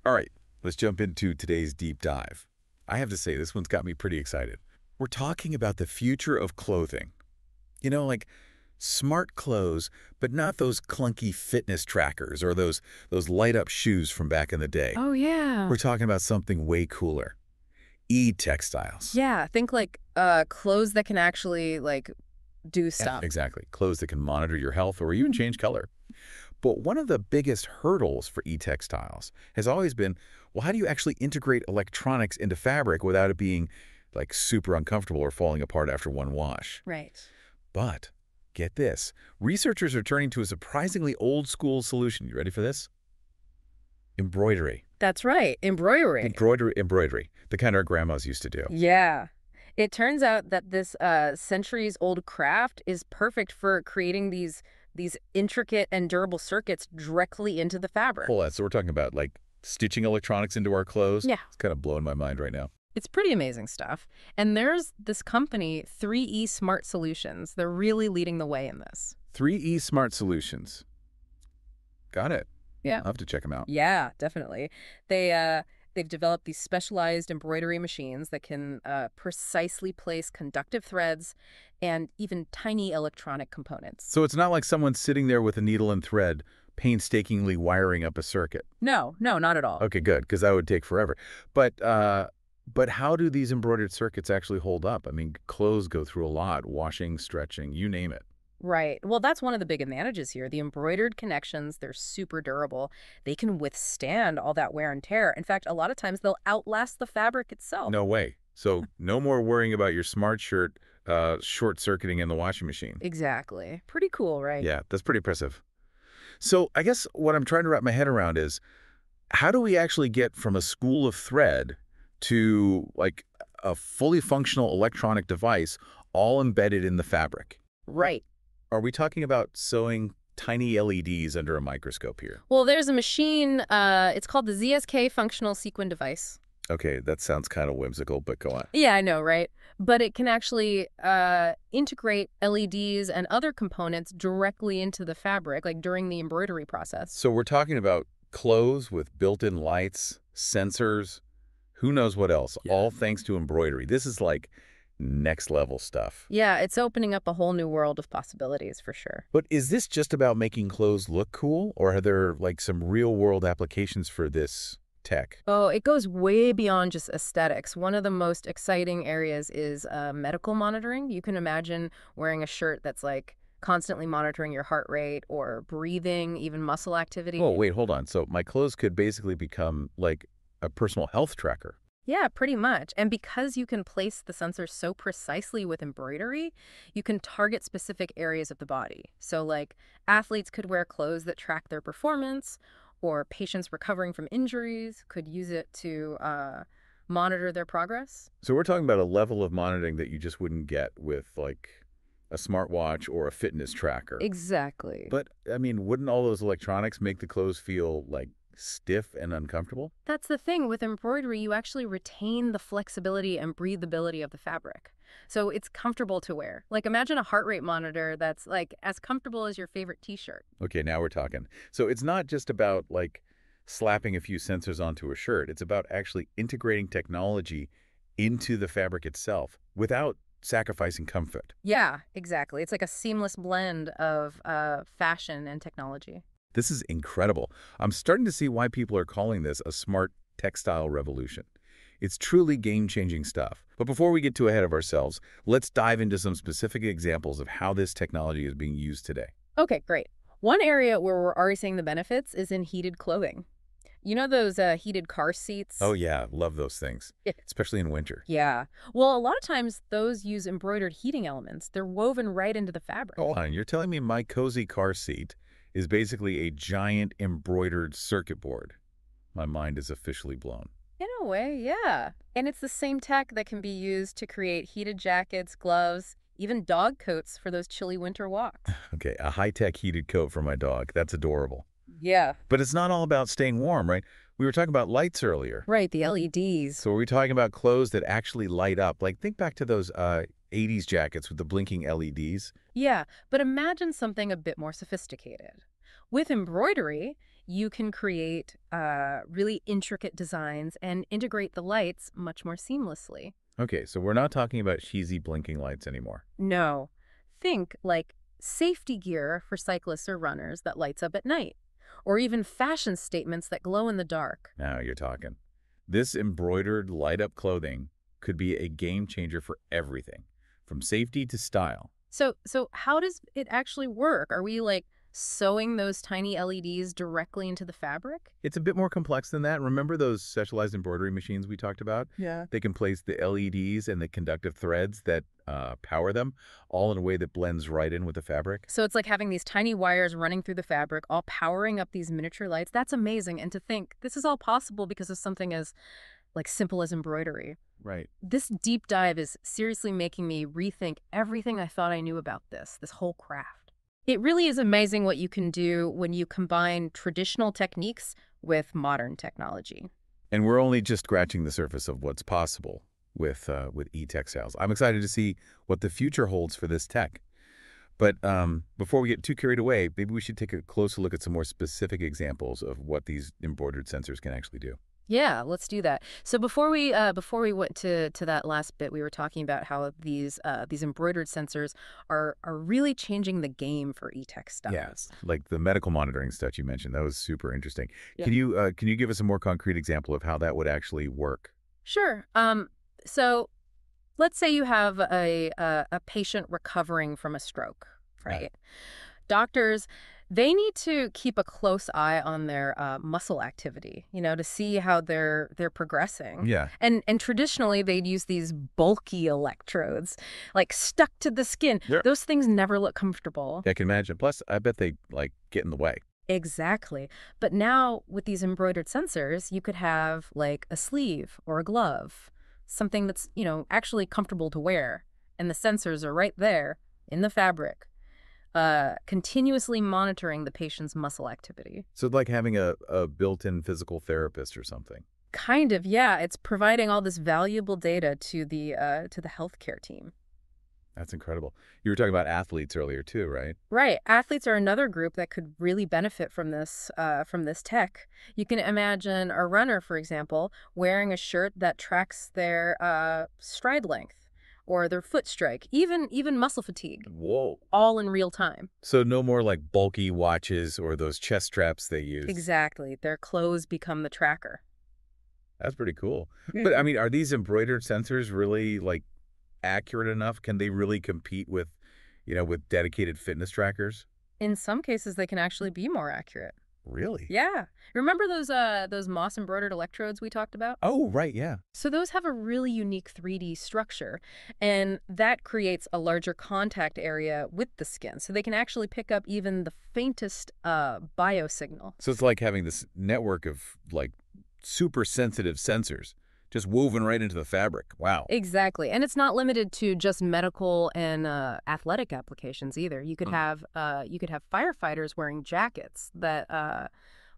All right, let's jump into today's deep dive. I have to say, this one's got me pretty excited. We're talking about the future of clothing. Like smart clothes, but not those clunky fitness trackers or those light-up shoes from back in the day. Oh, yeah. We're talking about something way cooler. E-Textiles. Yeah, think like clothes that can actually do Yeah, stuff. exactly. Clothes that can monitor your health or even change color. But one of the biggest hurdles for e-textiles has always been, well, how do you actually integrate electronics into fabric without it being like super uncomfortable or falling apart after one wash? Right. But get this, researchers are turning to a surprisingly old school solution. You ready for this? Embroidery. That's right. Embroidery. Embroidery, the kind our grandmas used to do. Yeah. It turns out that this centuries-old craft is perfect for creating these intricate and durable circuits directly into the fabric. Hold on, so we're talking about like stitching electronics into our clothes? Yeah. It's kind of blowing my mind right now. It's pretty amazing stuff. And there's this company, 3E Smart Solutions. They're really leading the way in this. 3E Smart Solutions. Got it. Yeah. I'll have to check them out. Yeah, definitely. They've developed these specialized embroidery machines that can precisely place conductive threads and even tiny electronic components. So it's not like someone sitting there with a needle and thread painstakingly wiring up a circuit. No, not at all. Okay, good, because that would take forever. But how do these embroidered circuits actually hold up? I mean, clothes go through a lot, washing, stretching, you name it. Right. Well, that's one of the big advantages here. The embroidered connections, they're super durable. They can withstand all that wear and tear. In fact, a lot of times they'll outlast the fabric itself. No way. So no more worrying about your smart shirt short-circuiting in the washing machine. Exactly. Pretty cool, right? Yeah, that's pretty impressive. So I guess what I'm trying to wrap my head around is, how do we actually get from a spool of thread to like a fully functional electronic device all embedded in the fabric? Right. Are we talking about sewing tiny LEDs under a microscope here? Well, there's a machine, it's called the ZSK Functional Sequin Device. Okay, that sounds kind of whimsical, but go on. Yeah, I know, right? But it can actually integrate LEDs and other components directly into the fabric, like during the embroidery process. So we're talking about clothes with built-in lights, sensors, who knows what else, all thanks to embroidery. This is like next level stuff. Yeah, it's opening up a whole new world of possibilities for sure. But is this just about making clothes look cool, or are there like some real-world applications for this tech? Oh, it goes way beyond just aesthetics. One of the most exciting areas is medical monitoring. You can imagine wearing a shirt that's like constantly monitoring your heart rate or breathing, even muscle activity. Oh, wait, hold on. So my clothes could basically become like a personal health tracker. Yeah, pretty much. And because you can place the sensor so precisely with embroidery, you can target specific areas of the body. So like athletes could wear clothes that track their performance, or patients recovering from injuries could use it to monitor their progress. So we're talking about a level of monitoring that you just wouldn't get with like a smartwatch or a fitness tracker. Exactly. But I mean, wouldn't all those electronics make the clothes feel like stiff and uncomfortable? That's the thing. With embroidery, you actually retain the flexibility and breathability of the fabric. So it's comfortable to wear. Like imagine a heart rate monitor that's like as comfortable as your favorite t-shirt. Okay, now we're talking. So it's not just about like slapping a few sensors onto a shirt. It's about actually integrating technology into the fabric itself without sacrificing comfort. Yeah, exactly. It's like a seamless blend of fashion and technology. This is incredible. I'm starting to see why people are calling this a smart textile revolution. It's truly game-changing stuff. But before we get too ahead of ourselves, let's dive into some specific examples of how this technology is being used today. Okay, great. One area where we're already seeing the benefits is in heated clothing. You know those heated car seats? Oh yeah, love those things, Yeah. especially in winter. Yeah. Well, a lot of times those use embroidered heating elements. They're woven right into the fabric. Hold on, you're telling me my cozy car seat is basically a giant embroidered circuit board? My mind is officially blown. In a way, yeah. And it's the same tech that can be used to create heated jackets, gloves, even dog coats for those chilly winter walks. Okay, a high-tech heated coat for my dog. That's adorable. Yeah. But it's not all about staying warm, right? We were talking about lights earlier. Right, the LEDs. So are we talking about clothes that actually light up? Like, think back to those 80s jackets with the blinking LEDs. Yeah, but imagine something a bit more sophisticated. With embroidery, you can create really intricate designs and integrate the lights much more seamlessly. Okay, so we're not talking about cheesy blinking lights anymore. No, think like safety gear for cyclists or runners that lights up at night, or even fashion statements that glow in the dark. Now you're talking. This embroidered light-up clothing could be a game changer for everything, from safety to style. So how does it actually work? Are we like sewing those tiny LEDs directly into the fabric? It's a bit more complex than that. Remember those specialized embroidery machines we talked about? Yeah. They can place the LEDs and the conductive threads that power them, all in a way that blends right in with the fabric. So it's like having these tiny wires running through the fabric, all powering up these miniature lights. That's amazing. And to think this is all possible because of something as like simple as embroidery. Right. This deep dive is seriously making me rethink everything I thought I knew about this whole craft. It really is amazing what you can do when you combine traditional techniques with modern technology. And we're only just scratching the surface of what's possible with E-Textiles. I'm excited to see what the future holds for this tech. But before we get too carried away, maybe we should take a closer look at some more specific examples of what these embroidered sensors can actually do. Yeah, let's do that. So before we went to that last bit, we were talking about how these embroidered sensors are really changing the game for e-textiles. Yes, like the medical monitoring stuff you mentioned. That was super interesting. Yeah. Can you give us a more concrete example of how that would actually work? Sure. So let's say you have a patient recovering from a stroke, right? Doctors, they need to keep a close eye on their muscle activity, to see how they're progressing. Yeah. And traditionally, they'd use these bulky electrodes, like stuck to the skin. Yeah. Those things never look comfortable. I can imagine. Plus, I bet they like get in the way. Exactly. But now with these embroidered sensors, you could have like a sleeve or a glove, something that's, actually comfortable to wear. And the sensors are right there in the fabric, continuously monitoring the patient's muscle activity. So it's like having a built-in physical therapist or something. Kind of, yeah. It's providing all this valuable data to the healthcare team. That's incredible. You were talking about athletes earlier too, right? Right. Athletes are another group that could really benefit from this tech. You can imagine a runner, for example, wearing a shirt that tracks their stride length or their foot strike, even muscle fatigue, Whoa. all in real time. So no more like bulky watches or those chest straps they use. Exactly. Their clothes become the tracker. That's pretty cool. But I mean, are these embroidered sensors really like accurate enough? Can they really compete with, with dedicated fitness trackers? In some cases, they can actually be more accurate. Really? Yeah. Remember those moss embroidered electrodes we talked about? Oh, right, yeah. So those have a really unique 3D structure, and that creates a larger contact area with the skin. So they can actually pick up even the faintest biosignal. So it's like having this network of like super sensitive sensors just woven right into the fabric. Wow. Exactly. And it's not limited to just medical and athletic applications either. You could have firefighters wearing jackets that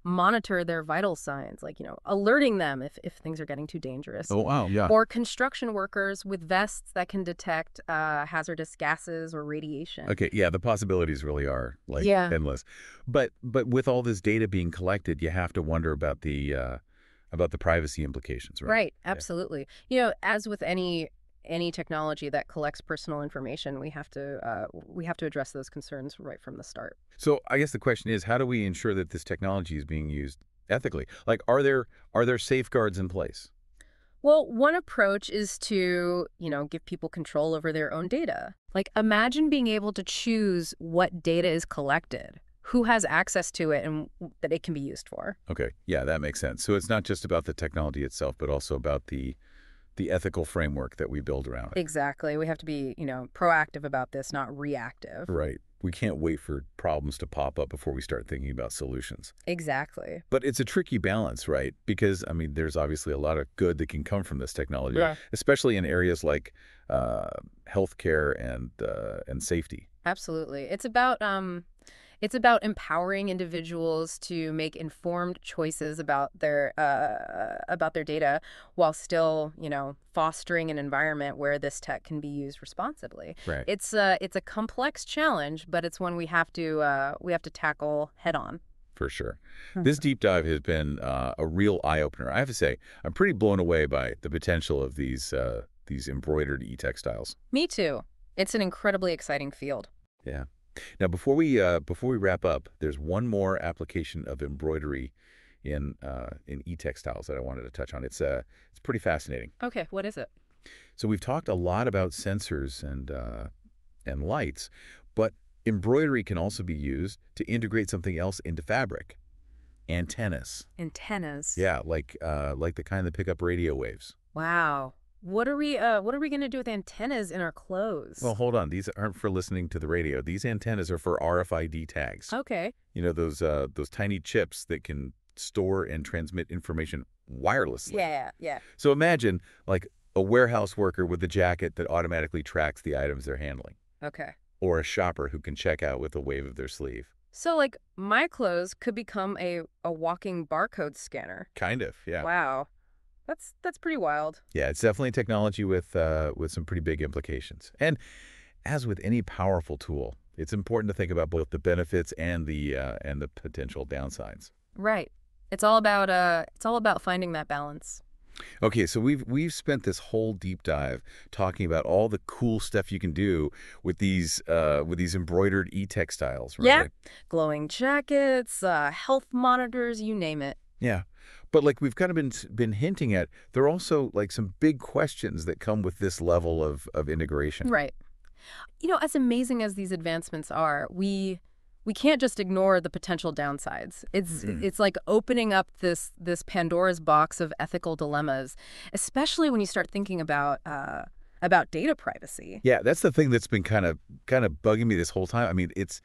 monitor their vital signs, like, alerting them if things are getting too dangerous. Oh, wow, yeah. Or construction workers with vests that can detect hazardous gases or radiation. Okay, yeah, the possibilities really are like Yeah. endless. But with all this data being collected, you have to wonder about the privacy implications, right? Right, absolutely. As with any technology that collects personal information, we have to address those concerns right from the start. So I guess the question is, how do we ensure that this technology is being used ethically? Like, are there safeguards in place? Well, one approach is to, give people control over their own data. Like, imagine being able to choose what data is collected, who has access to it, and that it can be used for. Okay, yeah, that makes sense. So it's not just about the technology itself, but also about the ethical framework that we build around it. Exactly. We have to be, proactive about this, not reactive. Right. We can't wait for problems to pop up before we start thinking about solutions. Exactly. But it's a tricky balance, right? Because, I mean, there's obviously a lot of good that can come from this technology, especially in areas like healthcare and safety. Absolutely. It's about empowering individuals to make informed choices about their data while still, fostering an environment where this tech can be used responsibly. Right. It's a complex challenge, but it's one we have to tackle head on. For sure. This Mhm. deep dive has been a real eye-opener. I have to say, I'm pretty blown away by the potential of these embroidered e-textiles. Me too. It's an incredibly exciting field. Yeah. Now, before we wrap up, there's one more application of embroidery in e-textiles that I wanted to touch on. It's pretty fascinating. Okay, what is it? So we've talked a lot about sensors and lights, but embroidery can also be used to integrate something else into fabric. Antennas. Antennas. Yeah, like the kind that pick up radio waves. Wow. What are we going to do with antennas in our Well, clothes? hold on. These aren't for listening to the radio. These antennas are for RFID tags. Okay. You know, those tiny chips that can store and transmit information wirelessly. Yeah, yeah. So imagine like a warehouse worker with a jacket that automatically tracks the items they're handling, Okay. or a shopper who can check out with a wave of their sleeve. So like my clothes could become a walking barcode scanner. Kind of, yeah. Wow. That's pretty wild. Yeah, it's definitely technology with some pretty big implications. And as with any powerful tool, it's important to think about both the benefits and the potential downsides. Right. It's all about finding that balance. Okay, so we've spent this whole deep dive talking about all the cool stuff you can do with these embroidered e-textiles, Yeah. right? Glowing jackets, health monitors, you name it. Yeah. But like we've kind of been hinting at, there are also like some big questions that come with this level of integration. Right. As amazing as these advancements are, we can't just ignore the potential downsides. It's like opening up this Pandora's box of ethical dilemmas, especially when you start thinking about data privacy. Yeah, that's the thing that's been kind of bugging me this whole time. I mean, it's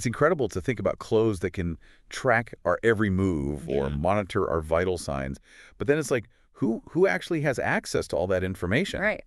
incredible to think about clothes that can track our every move or Yeah. monitor our vital signs. But then it's like, who actually has access to all that information? Right.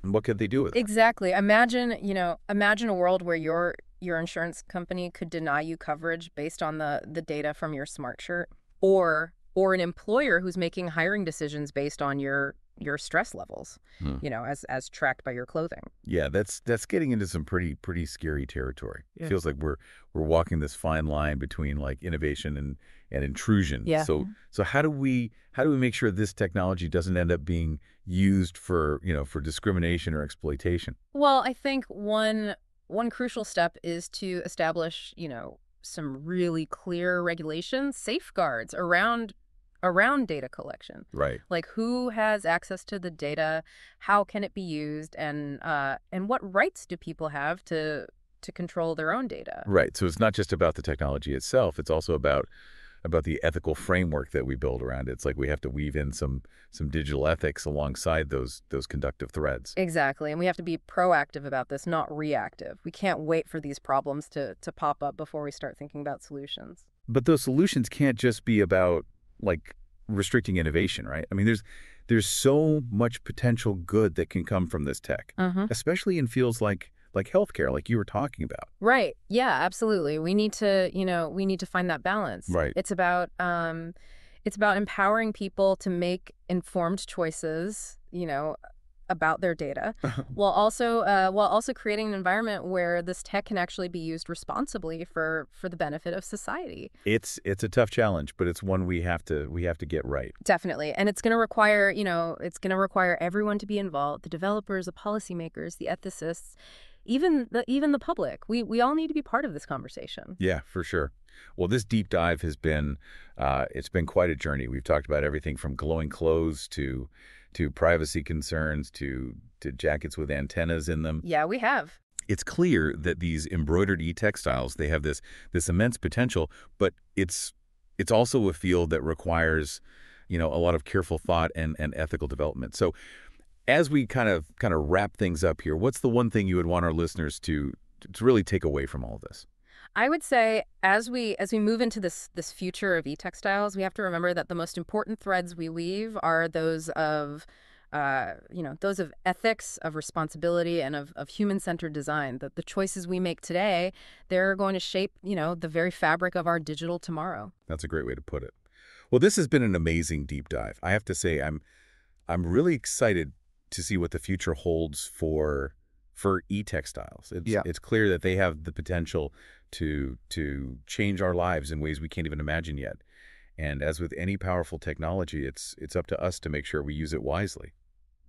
And what could they do with it? Exactly. Imagine a world where your insurance company could deny you coverage based on the data from your smart shirt, or an employer who's making hiring decisions based on your stress levels, Hmm. as tracked by your clothing. Yeah, that's getting into some pretty scary territory. It Yeah. feels like we're walking this fine line between like innovation and intrusion. Yeah. So how do we make sure this technology doesn't end up being used for discrimination or exploitation? Well, I think one crucial step is to establish, some really clear regulations, safeguards around data collection. Right. Like who has access to the data, how can it be used, and what rights do people have to control their own data? Right. So it's not just about the technology itself, it's also about the ethical framework that we build around it. It's like we have to weave in some digital ethics alongside those conductive threads. Exactly. And we have to be proactive about this, not reactive. We can't wait for these problems to pop up before we start thinking about solutions. But those solutions can't just be about like restricting innovation, right? I mean, there's so much potential good that can come from this tech, Mm-hmm. especially in fields like healthcare, like you were talking about. Right. Yeah, absolutely. We need to find that balance. Right. It's about empowering people to make informed choices, about their data, while also creating an environment where this tech can actually be used responsibly for the benefit of society. It's a tough challenge, but it's one we have to get right. Definitely. And it's going to require everyone to be involved, the developers, the policymakers, the ethicists, even the public. We all need to be part of this conversation. Yeah, for sure. Well, this deep dive has been it's been quite a journey. We've talked about everything from glowing clothes to privacy concerns to jackets with antennas in them. Yeah, we have. It's clear that these embroidered e-textiles, they have this immense potential, but it's also a field that requires, a lot of careful thought and ethical development. So as we kind of wrap things up here, what's the one thing you would want our listeners to really take away from all of this? I would say as we move into this future of e-textiles, we have to remember that the most important threads we weave are those of ethics, of responsibility, and of human-centered design. The choices we make today, they're going to shape, the very fabric of our digital tomorrow. That's a great way to put it. Well, this has been an amazing deep dive. I have to say I'm really excited to see what the future holds for E-Textiles. Yeah. It's clear that they have the potential to change our lives in ways we can't even imagine yet. And as with any powerful technology, it's up to us to make sure we use it wisely.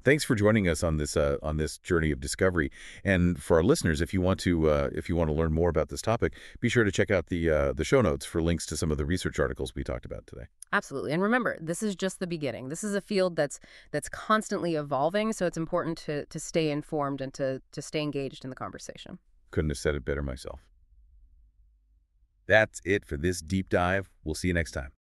Thanks for joining us on this journey of discovery. And for our listeners, if you want to learn more about this topic, be sure to check out the show notes for links to some of the research articles we talked about today. Absolutely. And remember, this is just the beginning. This is a field that's constantly evolving, so it's important to stay informed and to stay engaged in the conversation. Couldn't have said it better myself. That's it for this deep dive. We'll see you next time.